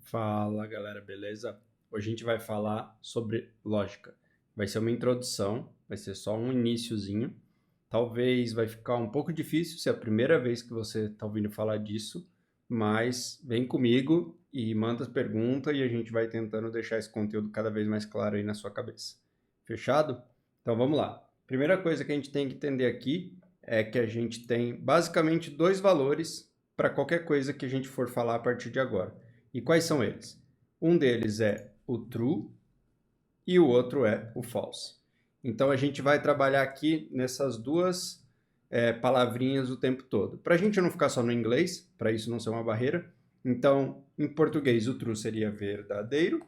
Fala galera, beleza? Hoje a gente vai falar sobre lógica. Vai ser uma introdução, vai ser só um iniciozinho. Talvez vai ficar um pouco difícil se é a primeira vez que você está ouvindo falar disso, mas vem comigo e manda as perguntas e a gente vai tentando deixar esse conteúdo cada vez mais claro aí na sua cabeça. Fechado? Então vamos lá. Primeira coisa que a gente tem que entender aqui é que a gente tem basicamente dois valores para qualquer coisa que a gente for falar a partir de agora. E quais são eles? Um deles é o true e o outro é o false. Então a gente vai trabalhar aqui nessas duas palavrinhas o tempo todo. Para a gente não ficar só no inglês, para isso não ser uma barreira, então em português o true seria verdadeiro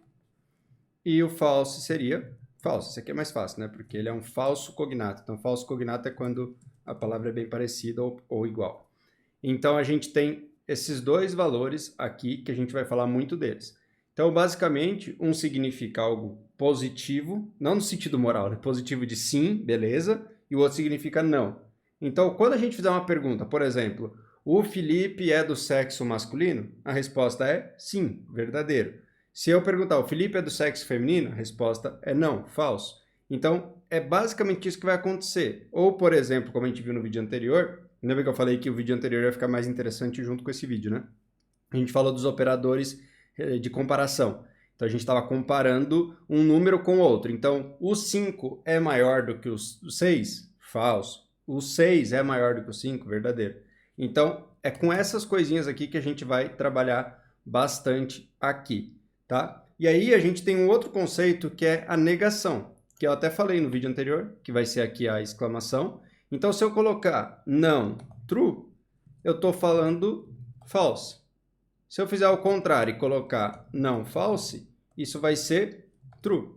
e o false seria falso. Esse aqui é mais fácil, né? Porque ele é um falso cognato. Então falso cognato é quando a palavra é bem parecida ou igual. Então a gente tem esses dois valores aqui que a gente vai falar muito deles. Então, basicamente, um significa algo positivo, não no sentido moral, né? Positivo de sim, beleza, e o outro significa não. Então, quando a gente fizer uma pergunta, por exemplo, o Felipe é do sexo masculino? A resposta é sim, verdadeiro. Se eu perguntar, o Felipe é do sexo feminino? A resposta é não, falso. Então, é basicamente isso que vai acontecer. Ou, por exemplo, como a gente viu no vídeo anterior, ainda bem que eu falei que o vídeo anterior ia ficar mais interessante junto com esse vídeo, né? A gente falou dos operadores de comparação. Então, a gente estava comparando um número com outro. Então, o 5 é maior do que o 6? Falso. O 6 é maior do que o 5? Verdadeiro. Então, é com essas coisinhas aqui que a gente vai trabalhar bastante aqui, tá? E aí, a gente tem um outro conceito que é a negação, que eu até falei no vídeo anterior, que vai ser aqui a exclamação. Então, se eu colocar não, true, eu estou falando false. Se eu fizer ao contrário e colocar não false, isso vai ser true.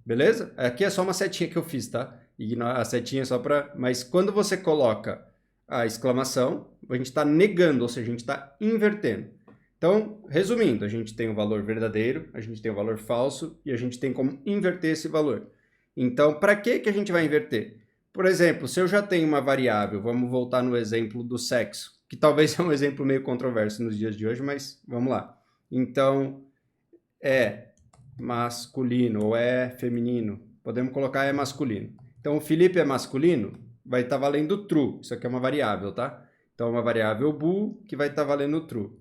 Beleza? Aqui é só uma setinha que eu fiz, tá? Ignora a setinha só para... Mas quando você coloca a exclamação, a gente está negando, ou seja, a gente está invertendo. Então, resumindo, a gente tem o valor verdadeiro, a gente tem o valor falso e a gente tem como inverter esse valor. Então, para que a gente vai inverter? Por exemplo, se eu já tenho uma variável, vamos voltar no exemplo do sexo, que talvez é um exemplo meio controverso nos dias de hoje, mas vamos lá. Então, é masculino ou é feminino, podemos colocar é masculino. Então, o Felipe é masculino, vai estar valendo true. Isso aqui é uma variável, tá? Então, é uma variável bool que vai estar valendo true.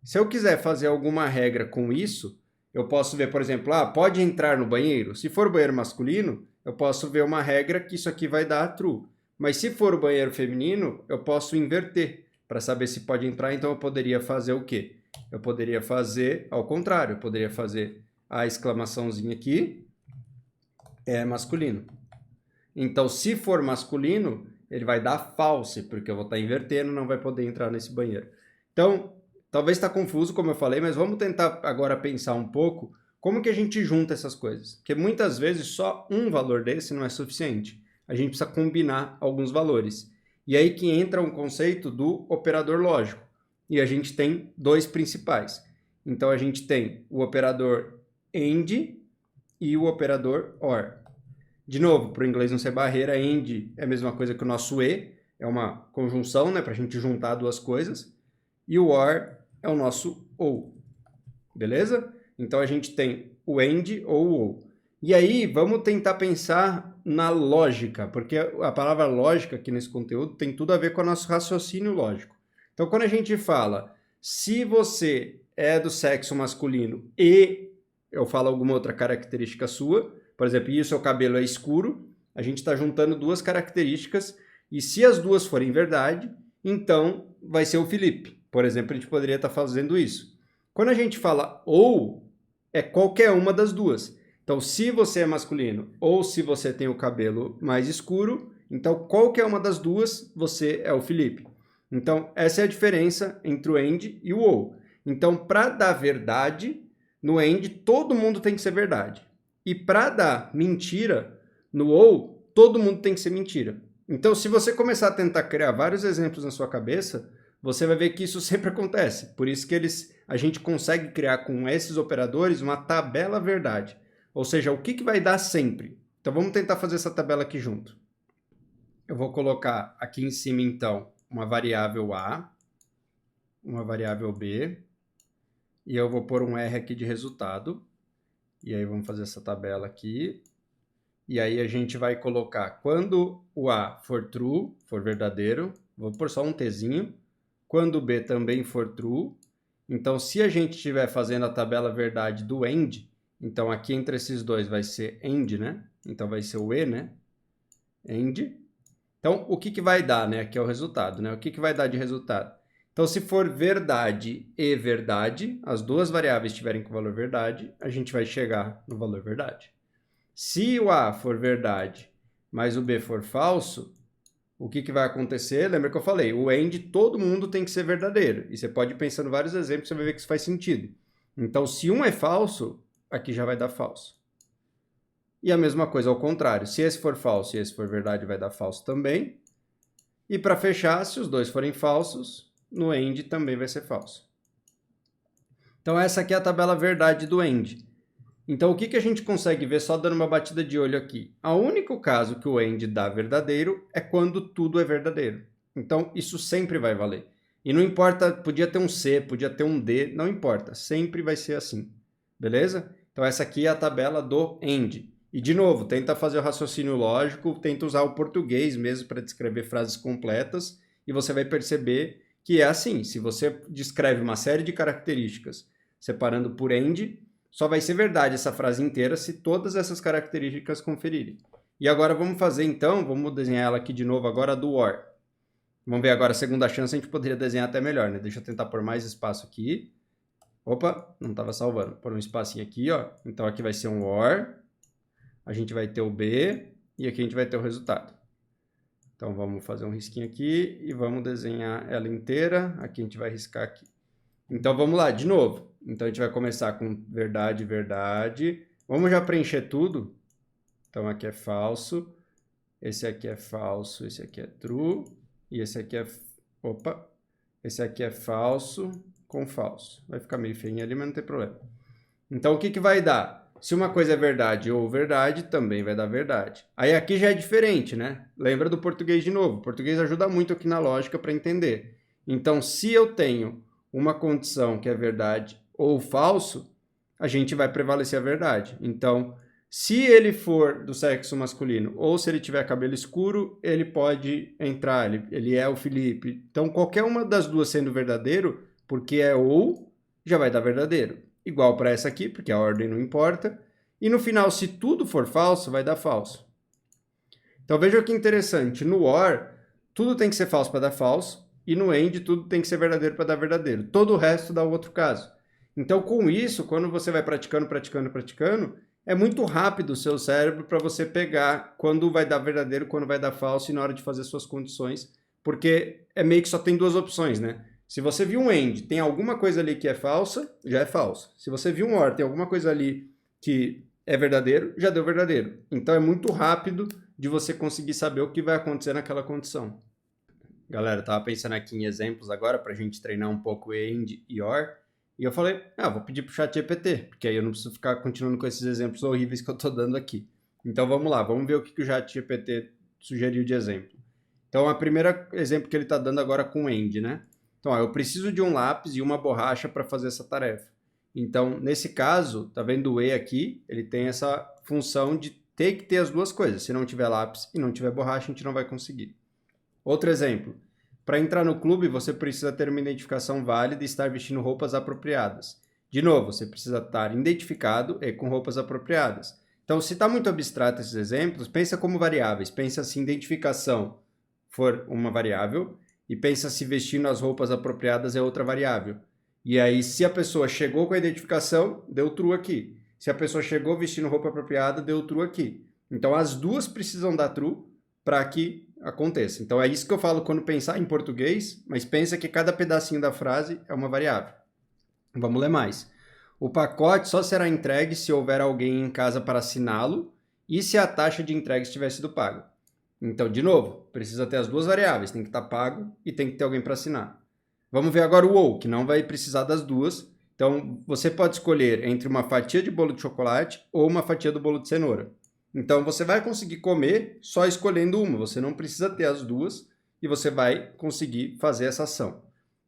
Se eu quiser fazer alguma regra com isso, eu posso ver, por exemplo, pode entrar no banheiro? Se for banheiro masculino, eu posso ver uma regra que isso aqui vai dar true. Mas se for o banheiro feminino, eu posso inverter para saber se pode entrar. Então, eu poderia fazer o quê? Eu poderia fazer ao contrário. Eu poderia fazer a exclamaçãozinha aqui, é masculino. Então, se for masculino, ele vai dar false, porque eu vou estar invertendo, não vai poder entrar nesse banheiro. Então, talvez está confuso, como eu falei, mas vamos tentar agora pensar um pouco como que a gente junta essas coisas. Porque muitas vezes só um valor desse não é suficiente. A gente precisa combinar alguns valores. E aí que entra um conceito do operador lógico. E a gente tem dois principais. Então, a gente tem o operador AND e o operador OR. De novo, para o inglês não ser barreira, AND é a mesma coisa que o nosso E, é uma conjunção, né, para a gente juntar duas coisas. E o OR é o nosso OU, beleza? Então a gente tem o AND ou o OU. E aí, vamos tentar pensar na lógica, porque a palavra lógica aqui nesse conteúdo tem tudo a ver com o nosso raciocínio lógico. Então, quando a gente fala, se você é do sexo masculino e eu falo alguma outra característica sua, por exemplo, e o seu cabelo é escuro, a gente está juntando duas características e se as duas forem verdade, então vai ser o Felipe. Por exemplo, a gente poderia estar fazendo isso. Quando a gente fala ou, é qualquer uma das duas. Então, se você é masculino ou se você tem o cabelo mais escuro, então qualquer uma das duas, você é o Felipe. Então, essa é a diferença entre o AND e o OU. Então, para dar verdade, no AND todo mundo tem que ser verdade. E para dar mentira, no OU, todo mundo tem que ser mentira. Então, se você começar a tentar criar vários exemplos na sua cabeça, você vai ver que isso sempre acontece. Por isso que a gente consegue criar com esses operadores uma tabela verdade. Ou seja, o que vai dar sempre. Então, vamos tentar fazer essa tabela aqui junto. Eu vou colocar aqui em cima, então, uma variável A, uma variável B e eu vou pôr um R aqui de resultado. E aí vamos fazer essa tabela aqui. E aí a gente vai colocar, quando o A for true, for verdadeiro, vou pôr só um Tzinho. Quando o B também for true, então se a gente estiver fazendo a tabela verdade do AND, então aqui entre esses dois vai ser AND, né? Então vai ser o E, né? AND. Então o que vai dar, né? Aqui é o resultado, né? O que vai dar de resultado? Então se for verdade e verdade, as duas variáveis estiverem com valor verdade, a gente vai chegar no valor verdade. Se o A for verdade, mas o B for falso, o que vai acontecer? Lembra que eu falei, o AND todo mundo tem que ser verdadeiro. E você pode pensar em vários exemplos, você vai ver que isso faz sentido. Então, se um é falso, aqui já vai dar falso. E a mesma coisa ao contrário. Se esse for falso e esse for verdade, vai dar falso também. E para fechar, se os dois forem falsos, no AND também vai ser falso. Então, essa aqui é a tabela verdade do AND. Então, o que a gente consegue ver só dando uma batida de olho aqui? O único caso que o AND dá verdadeiro é quando tudo é verdadeiro. Então, isso sempre vai valer. E não importa, podia ter um C, podia ter um D, não importa. Sempre vai ser assim. Beleza? Então, essa aqui é a tabela do AND. E, de novo, tenta fazer o raciocínio lógico, tenta usar o português mesmo para descrever frases completas, e você vai perceber que é assim. Se você descreve uma série de características separando por AND, só vai ser verdade essa frase inteira se todas essas características conferirem. E agora vamos fazer então, vamos desenhar ela aqui de novo agora do OR. Vamos ver agora a segunda chance, a gente poderia desenhar até melhor, né? Deixa eu tentar pôr mais espaço aqui. Opa, não estava salvando. Pôr um espacinho aqui, ó. Então aqui vai ser um OR. A gente vai ter o B e aqui a gente vai ter o resultado. Então vamos fazer um risquinho aqui e vamos desenhar ela inteira. Aqui a gente vai riscar aqui. Então vamos lá, de novo. Então a gente vai começar com verdade, verdade. Vamos já preencher tudo. Então aqui é falso. Esse aqui é falso, esse aqui é true. E esse aqui é... Opa! Esse aqui é falso com falso. Vai ficar meio feinho ali, mas não tem problema. Então o que vai dar? Se uma coisa é verdade ou verdade, também vai dar verdade. Aí aqui já é diferente, né? Lembra do português de novo. O português ajuda muito aqui na lógica para entender. Então se eu tenho uma condição que é verdade ou falso, a gente vai prevalecer a verdade. Então, se ele for do sexo masculino ou se ele tiver cabelo escuro, ele pode entrar, ele é o Felipe. Então, qualquer uma das duas sendo verdadeiro, porque é ou, já vai dar verdadeiro. Igual para essa aqui, porque a ordem não importa. E no final, se tudo for falso, vai dar falso. Então, veja que interessante. No OR, tudo tem que ser falso para dar falso. E no AND, tudo tem que ser verdadeiro para dar verdadeiro. Todo o resto dá o outro caso. Então, com isso, quando você vai praticando, é muito rápido o seu cérebro para você pegar quando vai dar verdadeiro, quando vai dar falso e na hora de fazer suas condições, porque é meio que só tem duas opções, né? Se você viu um AND, tem alguma coisa ali que é falsa, já é falso. Se você viu um OR, tem alguma coisa ali que é verdadeiro, já deu verdadeiro. Então, é muito rápido de você conseguir saber o que vai acontecer naquela condição. Galera, eu tava pensando aqui em exemplos agora para a gente treinar um pouco AND e OR. E eu falei, vou pedir pro ChatGPT, porque aí eu não preciso ficar continuando com esses exemplos horríveis que eu tô dando aqui. Então vamos lá, vamos ver o que o ChatGPT sugeriu de exemplo. Então, o primeiro exemplo que ele está dando agora com AND, né? Então, eu preciso de um lápis e uma borracha para fazer essa tarefa. Então, nesse caso, tá vendo o E aqui? Ele tem essa função de ter que ter as duas coisas. Se não tiver lápis e não tiver borracha, a gente não vai conseguir. Outro exemplo. Para entrar no clube, você precisa ter uma identificação válida e estar vestindo roupas apropriadas. De novo, você precisa estar identificado e com roupas apropriadas. Então, se está muito abstrato esses exemplos, pensa como variáveis. Pensa se identificação for uma variável e pensa se vestindo as roupas apropriadas é outra variável. E aí, se a pessoa chegou com a identificação, deu true aqui. Se a pessoa chegou vestindo roupa apropriada, deu true aqui. Então, as duas precisam dar true para que aconteça. Então, é isso que eu falo quando pensar em português, mas pensa que cada pedacinho da frase é uma variável. Vamos ler mais. O pacote só será entregue se houver alguém em casa para assiná-lo e se a taxa de entrega estiver sido paga. Então, de novo, precisa ter as duas variáveis, tem que estar pago e tem que ter alguém para assinar. Vamos ver agora o ou, que não vai precisar das duas. Então, você pode escolher entre uma fatia de bolo de chocolate ou uma fatia do bolo de cenoura. Então, você vai conseguir comer só escolhendo uma. Você não precisa ter as duas e você vai conseguir fazer essa ação.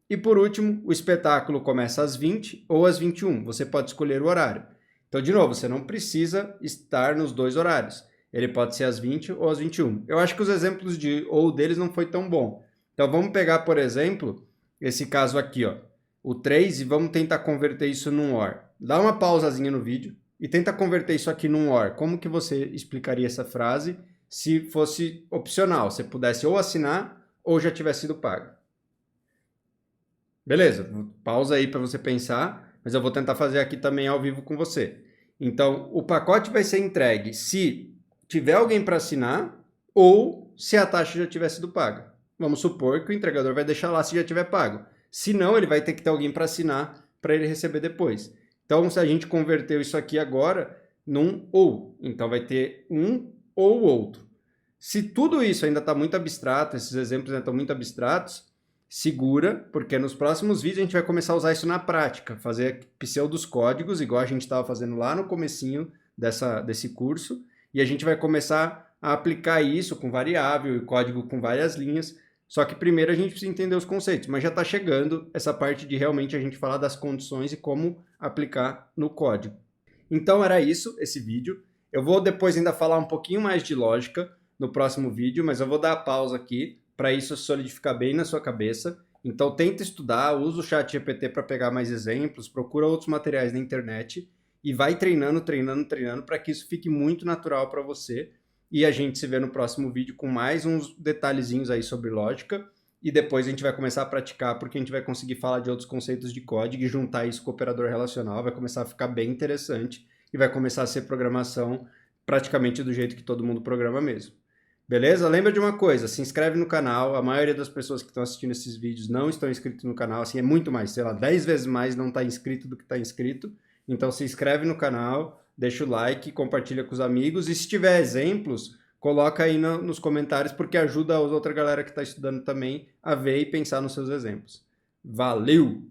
E por último, o espetáculo começa às 20 ou às 21. Você pode escolher o horário. Então, de novo, você não precisa estar nos dois horários. Ele pode ser às 20 ou às 21. Eu acho que os exemplos de ou deles não foi tão bom. Então, vamos pegar, por exemplo, esse caso aqui, ó, o 3, e vamos tentar converter isso num OR. Dá uma pausazinha no vídeo e tenta converter isso aqui num OR. Como que você explicaria essa frase se fosse opcional? Você pudesse ou assinar ou já tivesse sido pago. Beleza, pausa aí para você pensar, mas eu vou tentar fazer aqui também ao vivo com você. Então, o pacote vai ser entregue se tiver alguém para assinar ou se a taxa já tiver sido paga. Vamos supor que o entregador vai deixar lá se já tiver pago. Se não, ele vai ter que ter alguém para assinar para ele receber depois. Então, se a gente converteu isso aqui agora num ou, então vai ter um ou outro. Se tudo isso ainda está muito abstrato, esses exemplos ainda estão muito abstratos, segura, porque nos próximos vídeos a gente vai começar a usar isso na prática, fazer pseudos códigos, igual a gente estava fazendo lá no comecinho desse curso, e a gente vai começar a aplicar isso com variável e código com várias linhas. Só que primeiro a gente precisa entender os conceitos, mas já está chegando essa parte de realmente a gente falar das condições e como aplicar no código. Então era isso, esse vídeo. Eu vou depois ainda falar um pouquinho mais de lógica no próximo vídeo, mas eu vou dar a pausa aqui para isso solidificar bem na sua cabeça. Então tenta estudar, usa o ChatGPT para pegar mais exemplos, procura outros materiais na internet e vai treinando para que isso fique muito natural para você. E a gente se vê no próximo vídeo com mais uns detalhezinhos aí sobre lógica. E depois a gente vai começar a praticar, porque a gente vai conseguir falar de outros conceitos de código e juntar isso com o operador relacional. Vai começar a ficar bem interessante e vai começar a ser programação praticamente do jeito que todo mundo programa mesmo. Beleza? Lembra de uma coisa, se inscreve no canal. A maioria das pessoas que estão assistindo esses vídeos não estão inscritos no canal. Assim, é muito mais, sei lá, 10 vezes mais não está inscrito do que está inscrito. Então se inscreve no canal, deixa o like, compartilha com os amigos. E se tiver exemplos, coloca aí nos comentários, porque ajuda a outra galera que está estudando também a ver e pensar nos seus exemplos. Valeu!